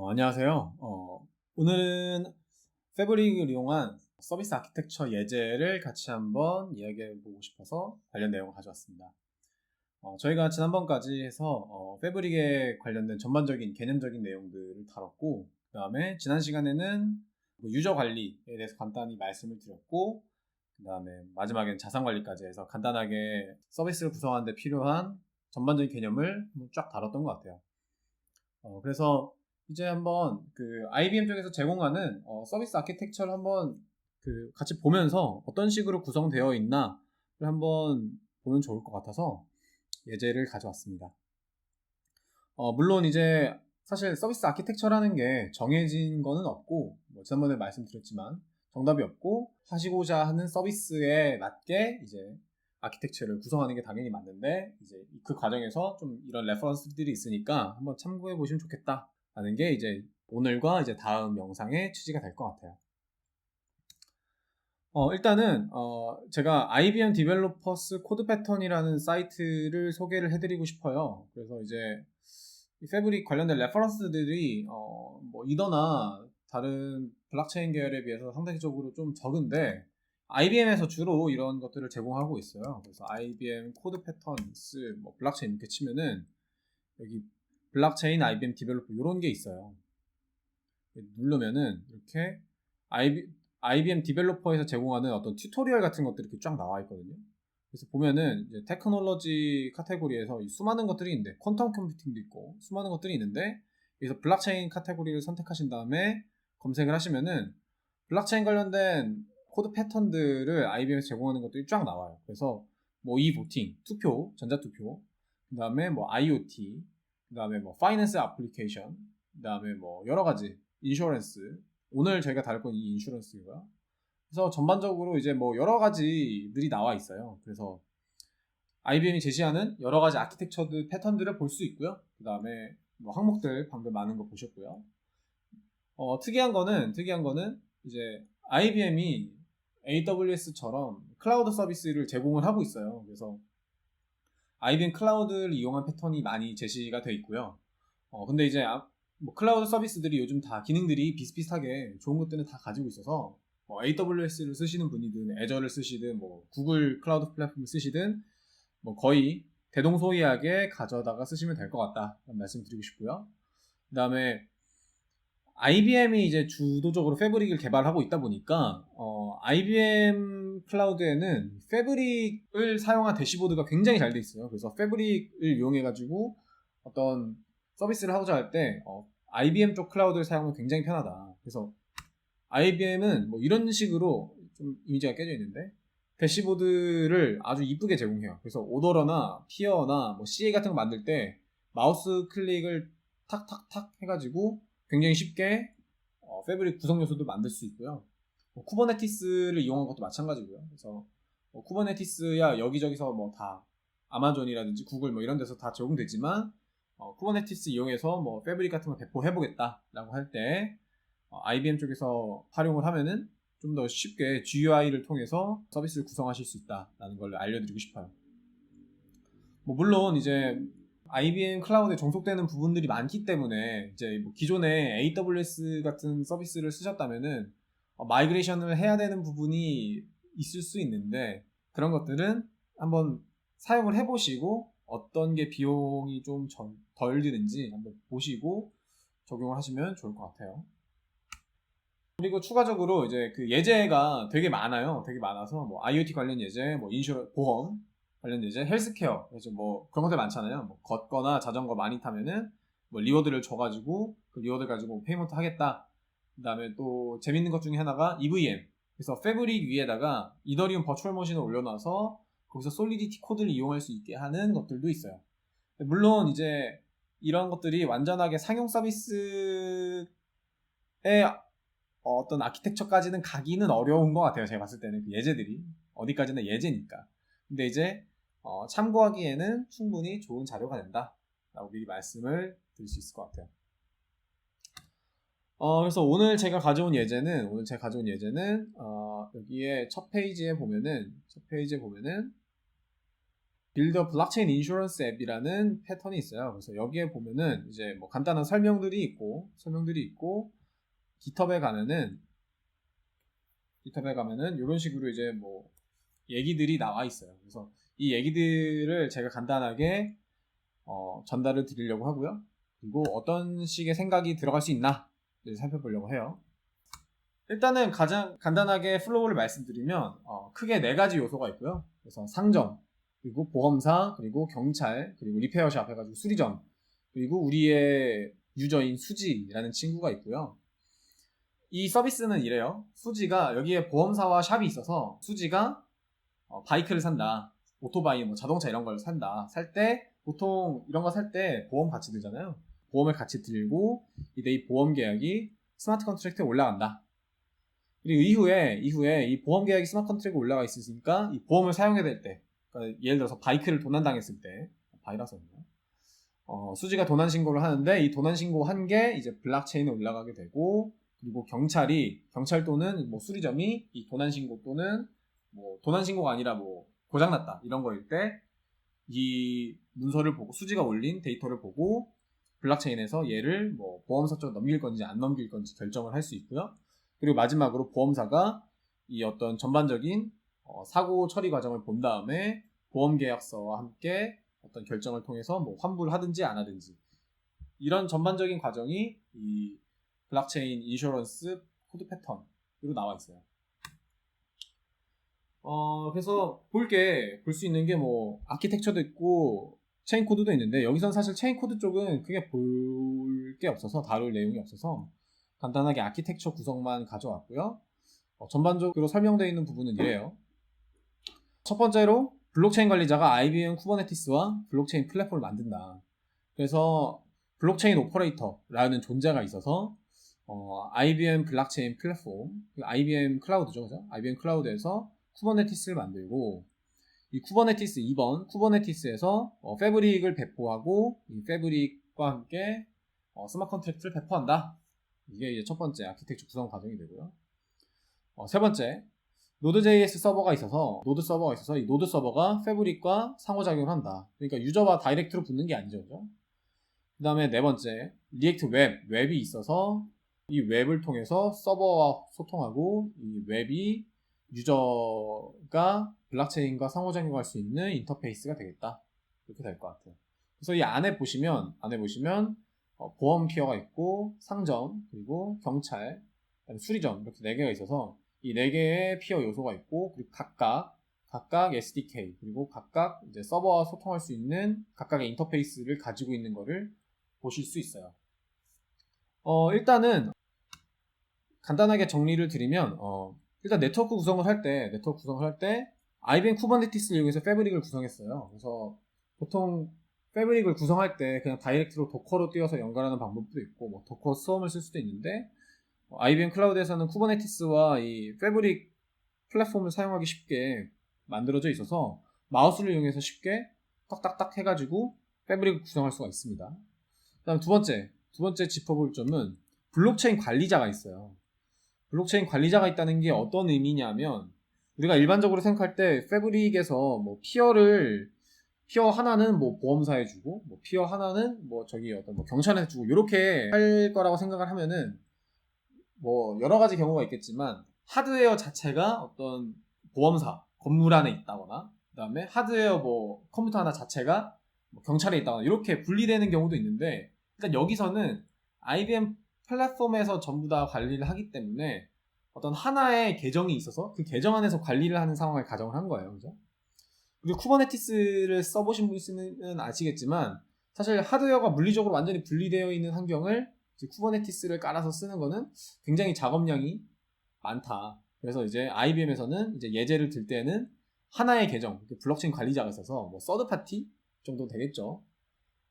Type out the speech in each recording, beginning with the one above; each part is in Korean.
안녕하세요. 오늘은 패브릭을 이용한 서비스 아키텍처 예제를 같이 한번 이야기해 보고 싶어서 관련 내용을 가져왔습니다. 저희가 지난번까지 해서 패브릭에 관련된 전반적인 개념적인 내용들을 다뤘고, 그 다음에 지난 시간에는 유저 관리에 대해서 간단히 말씀을 드렸고, 그 다음에 마지막엔 자산 관리까지 해서 간단하게 서비스를 구성하는 데 필요한 전반적인 개념을 쫙 다뤘던 것 같아요. 그래서 이제 한번 그 IBM 쪽에서 제공하는 서비스 아키텍처를 한번 그 같이 보면서 어떤 식으로 구성되어 있나를 한번 보면 좋을 것 같아서 예제를 가져왔습니다. 물론 이제 사실 서비스 아키텍처라는 게 정해진 거는 없고, 뭐 지난번에 말씀드렸지만 정답이 없고, 하시고자 하는 서비스에 맞게 이제 아키텍처를 구성하는 게 당연히 맞는데, 이제 그 과정에서 좀 이런 레퍼런스들이 있으니까 한번 참고해 보시면 좋겠다라는 게 이제 오늘과 이제 다음 영상의 취지가 될 것 같아요. 일단은 제가 IBM 디벨로퍼스 코드 패턴이라는 사이트를 소개를 해드리고 싶어요. 그래서 이제 이 패브릭 관련된 레퍼런스들이 뭐 이더나 다른 블록체인 계열에 비해서 상대적으로 좀 적은데, IBM에서 주로 이런 것들을 제공하고 있어요. 그래서 IBM 코드 패턴스 뭐 블록체인 이렇게 치면은 여기 블록체인 IBM 디벨로퍼 이런 게 있어요. 누르면은 이렇게 IBM 디벨로퍼에서 제공하는 어떤 튜토리얼 같은 것들이 이렇게 쫙 나와 있거든요. 그래서 보면은 이제 테크놀로지 카테고리에서 수많은 것들이 있는데, 퀀텀 컴퓨팅도 있고 수많은 것들이 있는데, 여기서 블록체인 카테고리를 선택하신 다음에 검색을 하시면은 블록체인 관련된 코드 패턴들을 IBM에서 제공하는 것들이 쫙 나와요. 그래서 뭐 이보팅, 투표, 전자투표, 그 다음에 뭐 IoT, 그 다음에 뭐 파이낸스 애플리케이션, 그 다음에 뭐 여러 가지 인슈런스, 오늘 저희가 다룰 건 이 인슈런스고요. 그래서 전반적으로 이제 뭐 여러 가지들이 나와 있어요. 그래서 IBM이 제시하는 여러 가지 아키텍처들 패턴들을 볼 수 있고요. 그 다음에 뭐 항목들 방금 많은 거 보셨고요. 특이한 거는 이제 IBM이 AWS처럼 클라우드 서비스를 제공을 하고 있어요. 그래서 IBM 클라우드를 이용한 패턴이 많이 제시가 되어 있고요. 근데 이제 뭐 클라우드 서비스들이 요즘 다 기능들이 비슷비슷하게 좋은 것들은 다 가지고 있어서 AWS를 쓰시는 분이든 애저를 쓰시든 뭐 구글 클라우드 플랫폼을 쓰시든 뭐 거의 대동소이하게 가져다가 쓰시면 될 것 같다는 말씀 드리고 싶고요. 그 다음에 IBM이 이제 주도적으로 패브릭을 개발하고 있다 보니까 IBM 클라우드에는 패브릭을 사용한 대시보드가 굉장히 잘 돼 있어요. 그래서 패브릭을 이용해 가지고 어떤 서비스를 하고자 할 때 IBM 쪽 클라우드를 사용하면 굉장히 편하다. 그래서 IBM은 뭐 이런 식으로 좀 이미지가 깨져 있는데, 대시보드를 아주 이쁘게 제공해요. 그래서 오더러나 피어나 뭐 CA 같은 거 만들 때 마우스 클릭을 탁탁탁 해가지고 굉장히 쉽게 패브릭 구성 요소도 만들 수 있고요. 쿠버네티스를 이용한 것도 마찬가지고요. 그래서 쿠버네티스야 여기저기서 뭐 다 아마존이라든지 구글 뭐 이런 데서 다 제공되지만, 쿠버네티스 이용해서 뭐 패브릭 같은 걸 배포해보겠다라고 할 때 IBM 쪽에서 활용을 하면은 좀 더 쉽게 GUI를 통해서 서비스를 구성하실 수 있다라는 걸 알려드리고 싶어요. 뭐 물론 이제 IBM 클라우드에 종속되는 부분들이 많기 때문에 이제 뭐 기존에 AWS 같은 서비스를 쓰셨다면은 마이그레이션을 해야 되는 부분이 있을 수 있는데, 그런 것들은 한번 사용을 해보시고 어떤 게 비용이 좀 덜 드는지 한번 보시고 적용을 하시면 좋을 것 같아요. 그리고 추가적으로 이제 그 예제가 되게 많아요. 되게 많아서 뭐 IoT 관련 예제, 뭐 보험 관련 예제, 헬스케어, 그래서 뭐 그런 것들 많잖아요. 뭐 걷거나 자전거 많이 타면은 뭐 리워드를 줘가지고 그 리워드 가지고 페이먼트 하겠다. 그다음에 또 재밌는 것 중에 하나가 EVM. 그래서 패브릭 위에다가 이더리움 버추얼 머신을 올려놔서 거기서 솔리디티 코드를 이용할 수 있게 하는 것들도 있어요. 물론 이제 이런 것들이 완전하게 상용 서비스에 어떤 아키텍처까지는 가기는 어려운 것 같아요. 제가 봤을 때는 그 예제들이 어디까지나 예제니까. 근데 이제 참고하기에는 충분히 좋은 자료가 된다 라고 미리 말씀을 드릴 수 있을 것 같아요. 그래서 오늘 제가 가져온 예제는 여기에 첫 페이지에 보면은 빌더 블록체인 인슈런스 앱이라는 패턴이 있어요. 그래서 여기에 보면은 이제 뭐 간단한 설명들이 있고 GitHub에 가면은 이런 식으로 이제 뭐 얘기들이 나와 있어요. 그래서 이 얘기들을 제가 간단하게 전달을 드리려고 하고요. 그리고 어떤 식의 생각이 들어갈 수 있나 살펴보려고 해요. 일단은 가장 간단하게 플로우를 말씀드리면 크게 4가지 요소가 있고요. 그래서 상점, 그리고 보험사, 그리고 경찰, 그리고 리페어샵 해가지고 수리점, 그리고 우리의 유저인 수지라는 친구가 있고요. 이 서비스는 이래요. 수지가 여기에 보험사와 샵이 있어서 수지가 바이크를 산다, 오토바이, 뭐 자동차 이런 걸 산다. 살 때 보통 이런 거 살 때 보험 같이 들잖아요. 보험을 같이 들고 이제 이 보험 계약이 스마트 컨트랙트에 올라간다. 그리고 이후에 이 보험 계약이 스마트 컨트랙트에 올라가 있으니까 이 보험을 사용해야 될 때, 그러니까 예를 들어서 바이크를 도난당했을 때, 바이라서는요. 수지가 도난 신고를 하는데 이 도난 신고 한 게 이제 블록체인에 올라가게 되고, 그리고 경찰 또는 뭐 수리점이 이 도난 신고 또는 뭐 도난 신고가 아니라 뭐 고장났다 이런 거일 때 이 문서를 보고 수지가 올린 데이터를 보고 블록체인에서 얘를 뭐 보험사 쪽 넘길 건지 안 넘길 건지 결정을 할 수 있고요. 그리고 마지막으로 보험사가 이 어떤 전반적인 사고 처리 과정을 본 다음에 보험 계약서와 함께 어떤 결정을 통해서 뭐 환불을 하든지 안 하든지 이런 전반적인 과정이 이 블록체인 인슈런스 코드 패턴으로 나와 있어요. 그래서 볼 수 있는 게 뭐 아키텍처도 있고 체인 코드도 있는데, 여기선 사실 체인 코드 쪽은 크게 볼 게 없어서 다룰 내용이 없어서 간단하게 아키텍처 구성만 가져왔고요. 전반적으로 설명되어 있는 부분은 이래요. 첫 번째로 블록체인 관리자가 IBM 쿠버네티스와 블록체인 플랫폼을 만든다. 그래서 블록체인 오퍼레이터라는 존재가 있어서 IBM 블록체인 플랫폼, IBM 클라우드죠, 그죠? IBM 클라우드에서 쿠버네티스를 만들고, 이 쿠버네티스 2번 쿠버네티스에서 패브릭을 배포하고 이 패브릭과 함께 스마트 컨트랙트를 배포한다. 이게 이제 첫 번째 아키텍처 구성 과정이 되고요. 세 번째, 노드.js 서버가 있어서 이 노드 서버가 패브릭과 상호작용을 한다. 그러니까 유저와 다이렉트로 붙는 게 아니죠, 그죠? 그 다음에 네 번째, 리액트 웹이 있어서 이 웹을 통해서 서버와 소통하고 이 웹이 유저가 블록체인과 상호작용할 수 있는 인터페이스가 되겠다. 이렇게 될 것 같아요. 그래서 이 안에 보시면 보험 피어가 있고 상점, 그리고 경찰, 수리점 이렇게 4개가 있어서 이 4개의 피어 요소가 있고, 그리고 각각 SDK, 그리고 각각 이제 서버와 소통할 수 있는 각각의 인터페이스를 가지고 있는 거를 보실 수 있어요. 일단은 간단하게 정리를 드리면 일단 네트워크 구성을 할 때 IBM 쿠버네티스를 이용해서 패브릭을 구성했어요. 그래서 보통 패브릭을 구성할 때 그냥 다이렉트로 도커로 띄워서 연결하는 방법도 있고, 뭐 도커 스웜을 쓸 수도 있는데, IBM 클라우드에서는 쿠버네티스와 이 패브릭 플랫폼을 사용하기 쉽게 만들어져 있어서 마우스를 이용해서 쉽게 딱딱딱 해가지고 패브릭을 구성할 수가 있습니다. 그다음 두 번째 짚어볼 점은 블록체인 관리자가 있어요. 블록체인 관리자가 있다는 게 어떤 의미냐면, 우리가 일반적으로 생각할 때 패브릭에서 뭐 피어 하나는 뭐 보험사에 주고, 뭐 피어 하나는 뭐 어떤 뭐 경찰에 주고, 이렇게 할 거라고 생각을 하면은 뭐 여러 가지 경우가 있겠지만, 하드웨어 자체가 어떤 보험사 건물 안에 있다거나, 그다음에 하드웨어 뭐 컴퓨터 하나 자체가 뭐 경찰에 있다거나 이렇게 분리되는 경우도 있는데, 일단 여기서는 IBM 플랫폼에서 전부 다 관리를 하기 때문에 어떤 하나의 계정이 있어서 그 계정 안에서 관리를 하는 상황을 가정을 한 거예요. 그죠? 그리고 쿠버네티스를 써보신 분은 아시겠지만, 사실 하드웨어가 물리적으로 완전히 분리되어 있는 환경을 쿠버네티스를 깔아서 쓰는 거는 굉장히 작업량이 많다. 그래서 이제 IBM에서는 이제 예제를 들 때는 하나의 계정, 블록체인 관리자가 있어서 뭐 서드파티 정도 되겠죠.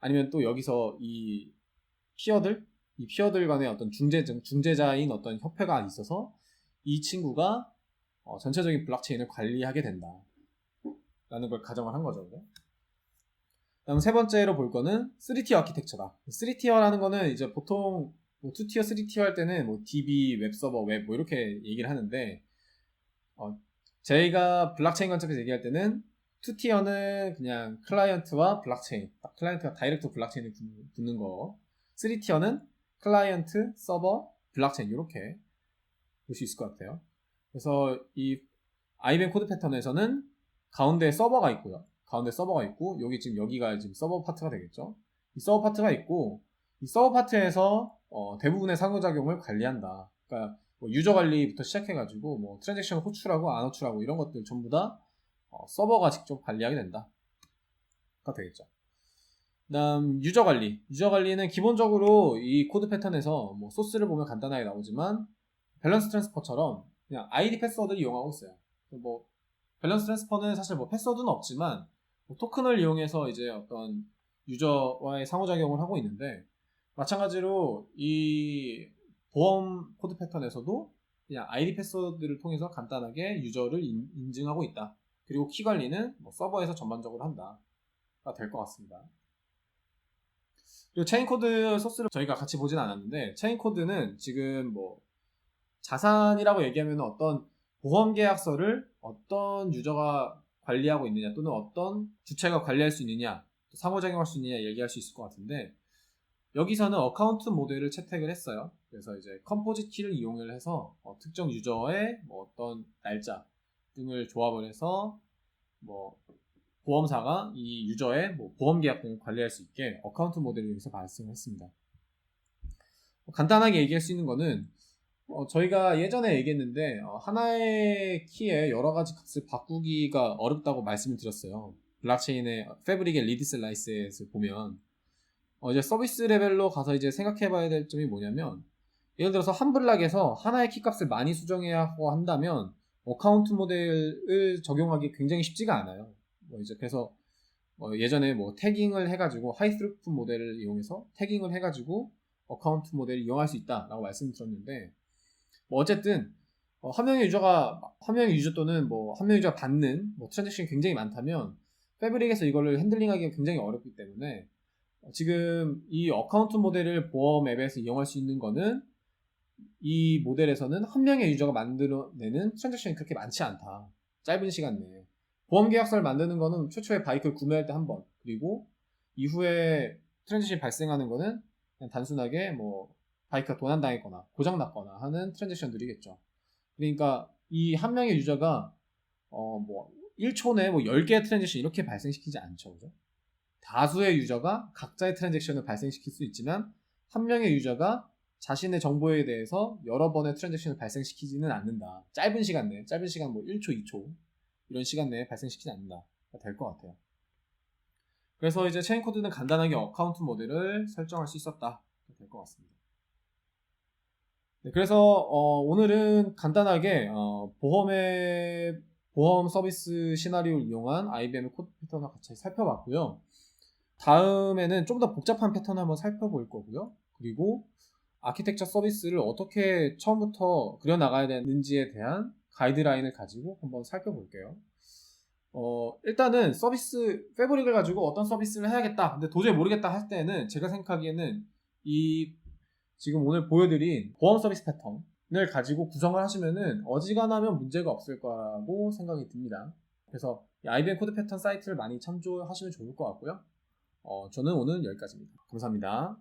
아니면 또 여기서 이 피어들 간의 어떤 중재자인 어떤 협회가 있어서 이 친구가 전체적인 블록체인을 관리하게 된다 라는 걸 가정을 한 거죠. 다음 세 번째로 볼 거는 3티어 아키텍처다. 3티어라는 거는 이제 보통 뭐 2티어, 3티어 할 때는 뭐 DB, 웹서버, 웹 뭐 이렇게 얘기를 하는데, 저희가 블록체인 관점에서 얘기할 때는 2티어는 그냥 클라이언트와 블록체인, 클라이언트가 다이렉트 블록체인에 붙는 거. 3티어는 클라이언트, 서버, 블록체인 이렇게 볼 수 있을 것 같아요. 그래서 이 IBM 코드 패턴에서는 가운데 서버가 있고요. 가운데 서버가 있고 여기가 지금 서버 파트가 되겠죠. 이 서버 파트가 있고 이 서버 파트에서 대부분의 상호작용을 관리한다. 그러니까 뭐 유저 관리부터 시작해가지고 뭐 트랜잭션 호출하고 안 호출하고 이런 것들 전부 다 서버가 직접 관리하게 된다가 되겠죠. 그다음 유저 관리. 유저 관리는 기본적으로 이 코드 패턴에서 뭐 소스를 보면 간단하게 나오지만 밸런스 트랜스퍼처럼 그냥 아이디 패스워드를 이용하고 있어요. 뭐 밸런스 트랜스퍼는 사실 뭐 패스워드는 없지만 뭐 토큰을 이용해서 이제 어떤 유저와의 상호작용을 하고 있는데 마찬가지로 이 보험 코드 패턴에서도 그냥 아이디 패스워드를 통해서 간단하게 유저를 인증하고 있다. 그리고 키 관리는 뭐 서버에서 전반적으로 한다가 될 것 같습니다. 그리고 체인 코드 소스를 저희가 같이 보진 않았는데 체인 코드는 지금 뭐 자산이라고 얘기하면 어떤 보험 계약서를 어떤 유저가 관리하고 있느냐 또는 어떤 주체가 관리할 수 있느냐 상호작용할 수 있느냐 얘기할 수 있을 것 같은데 여기서는 어카운트 모델을 채택을 했어요. 그래서 이제 컴포짓 키를 이용을 해서 특정 유저의 뭐 어떤 날짜 등을 조합을 해서 뭐 보험사가 이 유저의 뭐 보험 계약 등을 관리할 수 있게 어카운트 모델을 여기서 발생을 했습니다. 간단하게 얘기할 수 있는 거는 저희가 예전에 얘기했는데 하나의 키에 여러 가지 값을 바꾸기가 어렵다고 말씀을 드렸어요. 블록체인의 패브릭의 리드 슬라이스를 보면 이제 서비스 레벨로 가서 이제 생각해봐야 될 점이 뭐냐면 예를 들어서 한 블락에서 하나의 키 값을 많이 수정해야 하고 한다면 어카운트 모델을 적용하기 굉장히 쉽지가 않아요. 이제 그래서 예전에 뭐 태깅을 해가지고 하이 스루풋 모델을 이용해서 태깅을 해가지고 어카운트 모델을 이용할 수 있다라고 말씀드렸는데 뭐 어쨌든 한 명의 유저 또는 뭐 한 명의 유저가 받는 뭐 트랜잭션이 굉장히 많다면 패브릭에서 이거를 핸들링하기가 굉장히 어렵기 때문에 지금 이 어카운트 모델을 보험 앱에서 이용할 수 있는 거는 이 모델에서는 한 명의 유저가 만들어내는 트랜잭션이 그렇게 많지 않다. 짧은 시간 내에. 보험 계약서를 만드는 거는 최초에 바이크를 구매할 때 한 번, 그리고 이후에 트랜잭션이 발생하는 거는 그냥 단순하게 뭐 바이크가 도난당했거나 고장났거나 하는 트랜잭션들이겠죠. 그러니까 이 한 명의 유저가 뭐 1초 내에 뭐 10개의 트랜잭션 이렇게 발생시키지 않죠. 그죠? 다수의 유저가 각자의 트랜잭션을 발생시킬 수 있지만 한 명의 유저가 자신의 정보에 대해서 여러 번의 트랜잭션을 발생시키지는 않는다. 짧은 시간 뭐 1초, 2초 이런 시간 내에 발생시키지 않는다. 될 것 같아요. 그래서 이제 체인 코드는 간단하게 어카운트 모델을 설정할 수 있었다. 될 것 같습니다. 네, 그래서 오늘은 간단하게 보험 서비스 시나리오를 이용한 IBM의 코드 패턴을 같이 살펴봤고요. 다음에는 좀 더 복잡한 패턴을 한번 살펴볼 거고요. 그리고 아키텍처 서비스를 어떻게 처음부터 그려나가야 되는지에 대한 가이드라인을 가지고 한번 살펴볼게요. 일단은 패브릭을 가지고 어떤 서비스를 해야겠다. 근데 도저히 모르겠다 할 때는 제가 생각하기에는 이 지금 오늘 보여드린 보험 서비스 패턴을 가지고 구성을 하시면은 어지간하면 문제가 없을 거라고 생각이 듭니다. 그래서 IBM 코드 패턴 사이트를 많이 참조하시면 좋을 것 같고요. 저는 오늘 여기까지입니다. 감사합니다.